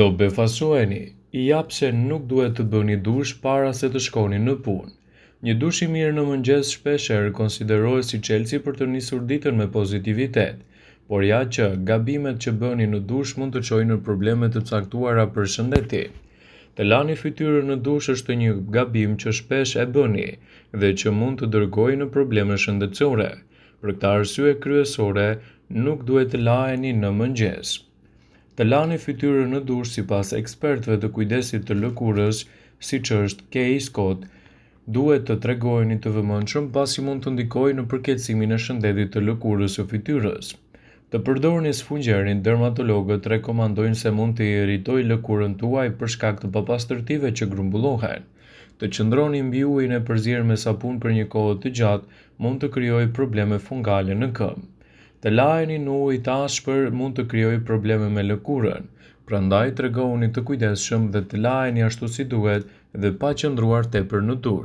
Do befasueni, i jap se nuk duhet të bëni dush para se të shkoni në punë. Një dush i mirë në mëngjes shpeshherë konsiderohet si çelësi për të nisur ditën me pozitivitet, por ja që gabimet që bëni në dush mund të çojnë në probleme të caktuara për shëndetin. Të lani fytyrën në dush është një gabim që shpesh e bëni dhe që mund të dërgojë në probleme shëndetësore. Për këtë arsye kryesore, nuk duhet të laheni në mëngjes. Të lani fytyrën në dush sipas ekspertëve të kujdesit të lëkurës, siç është Kay Scott, duhet të tregojeni të vëmendshëm pasi mund të ndikojë në përkeqësimin e shëndetit të lëkurës së fytyrës. Të përdorni sfungjerin, dermatologët rekomandojnë se mund të irritojë lëkurën tuaj për shkak të papastërtive që grumbullohen. Të qëndroni mbi ujin e përzier me sapun për një kohë të gjatë mund të krijojë probleme fungale në këmbë. Të laheni në ujë të ashpër mund të krijojë probleme me lëkurën, prandaj tregoni të kujdesshëm dhe të laheni ashtu si duhet dhe pa qëndruar tepër në dush.